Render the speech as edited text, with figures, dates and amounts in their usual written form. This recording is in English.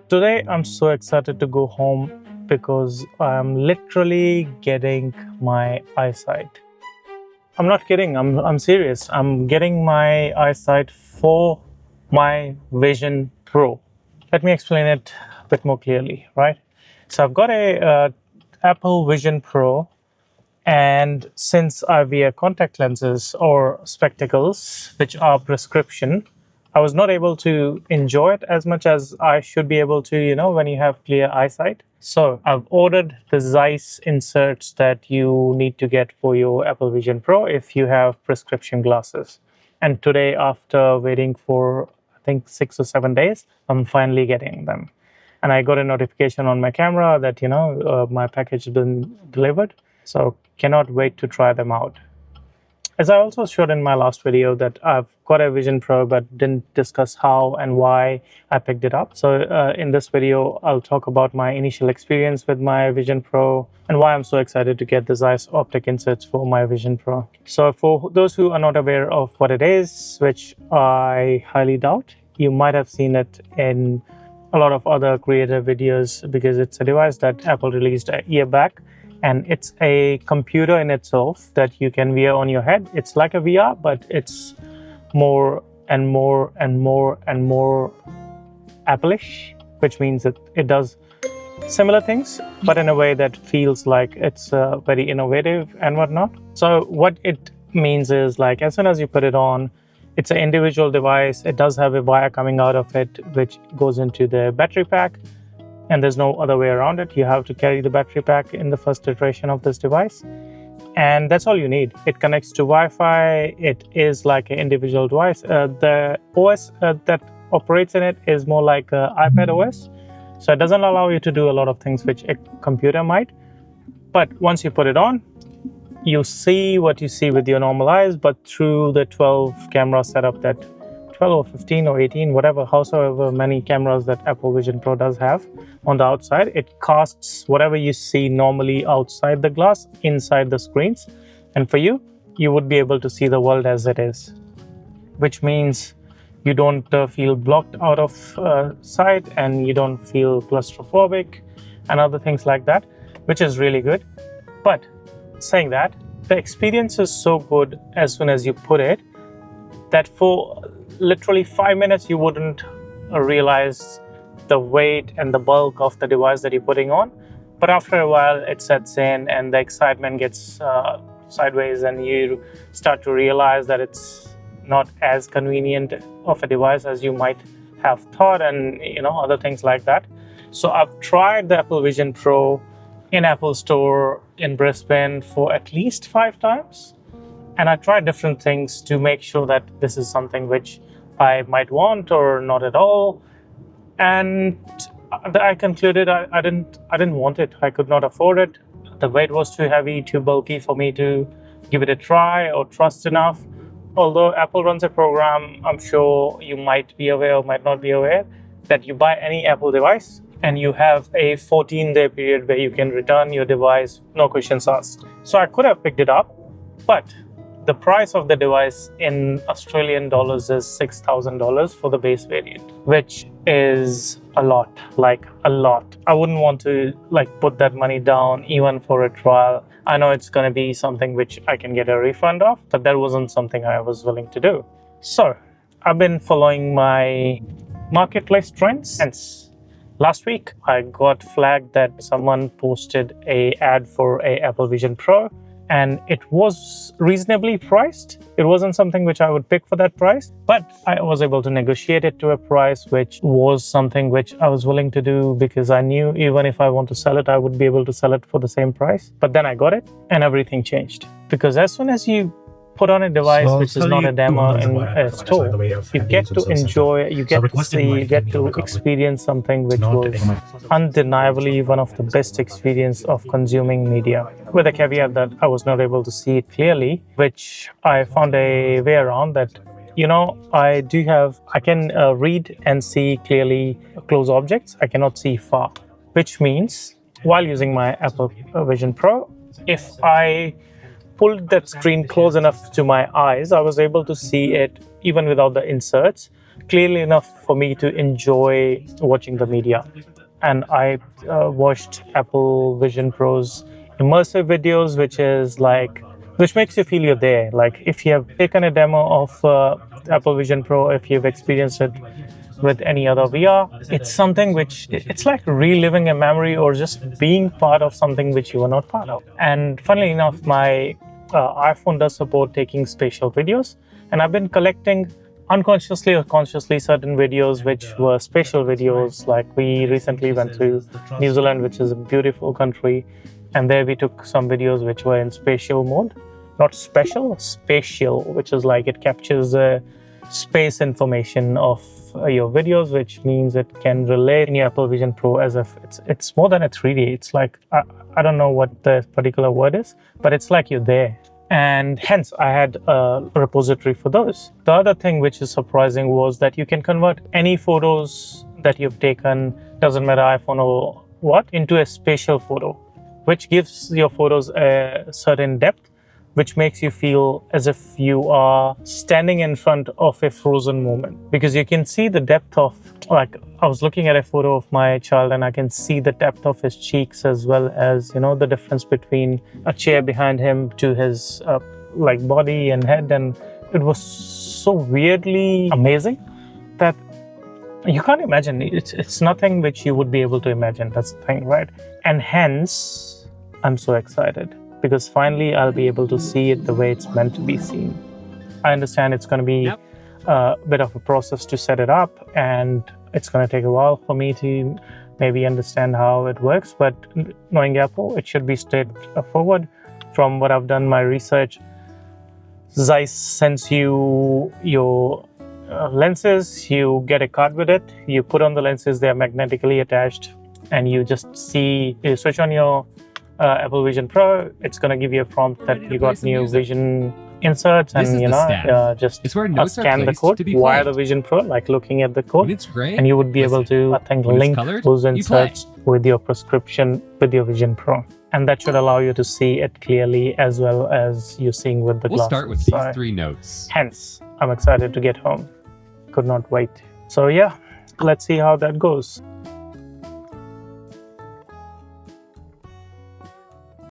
Today I'm so excited to go home because I'm literally getting my eyesight. I'm not kidding, I'm serious. I'm getting my eyesight for my Vision Pro. Let me explain it a bit more clearly, right? So I've got a Apple Vision Pro, and since I wear contact lenses or spectacles, which are prescription, I was not able to enjoy it as much as I should be able to, when you have clear eyesight. So I've ordered the Zeiss inserts that you need to get for your Apple Vision Pro if you have prescription glasses. And today, after waiting for, I think, 6 or 7 days, I'm finally getting them. And I got a notification on my camera that, my package has been delivered. So cannot wait to try them out. As I also showed in my last video that I've got a Vision Pro but didn't discuss how and why I picked it up. So in this video, I'll talk about my initial experience with my Vision Pro and why I'm so excited to get the Zeiss optic inserts for my Vision Pro. So for those who are not aware of what it is, which I highly doubt, you might have seen it in a lot of other creator videos because it's a device that Apple released a year back. And it's a computer in itself that you can wear on your head. It's like a VR, but it's more and more and more and more Apple-ish, which means that it does similar things, but in a way that feels like it's very innovative and whatnot. So what it means is, like, as soon as you put it on, it's an individual device. It does have a wire coming out of it, which goes into the battery pack. And there's no other way around it. You have to carry the battery pack in the first iteration of this device. And that's all you need. It connects to Wi-Fi. It is like an individual device. The OS that operates in it is more like iPad OS. So it doesn't allow you to do a lot of things which a computer might. But once you put it on, you see what you see with your normal eyes, but through the 12 camera setup that 12 or 15 or 18, however many cameras that Apple Vision Pro does have on the outside, it casts whatever you see normally outside the glass inside the screens. And for you, you would be able to see the world as it is, which means you don't feel blocked out of sight and you don't feel claustrophobic and other things like that, which is really good. But saying that, the experience is so good as soon as you put it that for literally 5 minutes you wouldn't realize the weight and the bulk of the device that you're putting on. But after a while it sets in and the excitement gets sideways and you start to realize that it's not as convenient of a device as you might have thought, and other things like that. So I've tried the Apple Vision Pro in Apple Store in Brisbane for at least 5 times. And I tried different things to make sure that this is something which I might want or not at all. And I concluded I didn't want it. I could not afford it. The weight was too heavy, too bulky for me to give it a try or trust enough. Although Apple runs a program, I'm sure you might be aware or might not be aware, that you buy any Apple device and you have a 14-day period where you can return your device, no questions asked. So I could have picked it up, but the price of the device in Australian dollars is $6,000 for the base variant, which is a lot, like a lot. I wouldn't want to put that money down even for a trial. I know it's going to be something which I can get a refund of, but that wasn't something I was willing to do. So I've been following my marketplace trends. Hence, last week I got flagged that someone posted an ad for a Apple Vision Pro, and it was reasonably priced. It wasn't something which I would pick for that price, but I was able to negotiate it to a price which was something which I was willing to do because I knew even if I want to sell it, I would be able to sell it for the same price. But then I got it and everything changed. Because as soon as you put on a device which is not a demo in a store, you get to enjoy, you get to see, you get to experience something which was undeniably one of the best experience of consuming media. With a caveat that I was not able to see it clearly, which I found a way around that, I can read and see clearly close objects. I cannot see far, which means while using my Apple Vision Pro, if I pulled that screen close enough to my eyes, I was able to see it even without the inserts, clearly enough for me to enjoy watching the media. And I watched Apple Vision Pro's immersive videos, which makes you feel you're there. Like if you have taken a demo of Apple Vision Pro, if you've experienced it with any other VR, it's something which it's like reliving a memory or just being part of something which you were not part of. And funnily enough, my iPhone does support taking spatial videos, and I've been collecting unconsciously or consciously certain videos which were spatial videos. Like we recently went to New Zealand, which is a beautiful country, and there we took some videos which were in spatial mode, not special, spatial, which is like it captures space information of your videos, which means it can relate in your Apple Vision Pro as if it's more than a 3D. It's like I don't know what the particular word is, but it's like you're there. And hence I had a repository for those. The other thing which is surprising was that you can convert any photos that you've taken, doesn't matter iPhone or what, into a spatial photo, which gives your photos a certain depth, which makes you feel as if you are standing in front of a frozen moment, because you can see the depth of, like I was looking at a photo of my child and I can see the depth of his cheeks, as well as, you know, the difference between a chair behind him to his like body and head. And it was so weirdly amazing that you can't imagine. It's nothing which you would be able to imagine. That's the thing, right? And hence I'm so excited, because finally I'll be able to see it the way it's meant to be seen. I understand it's going to be a bit of a process to set it up, and it's going to take a while for me to maybe understand how it works, but knowing Apple, it should be straightforward. From what I've done my research, Zeiss sends you your lenses, you get a card with it, you put on the lenses, they're magnetically attached, and you just see, you switch on your Apple Vision Pro, it's going to give you a prompt that you got new vision inserts, and just scan the code via the Vision Pro, like looking at the code, and you would be able to, I think, link those inserts with your prescription with your Vision Pro, and that should allow you to see it clearly as well as you're seeing with the glasses. We'll start with these 3 notes. Hence, I'm excited to get home. Could not wait. So yeah, let's see how that goes.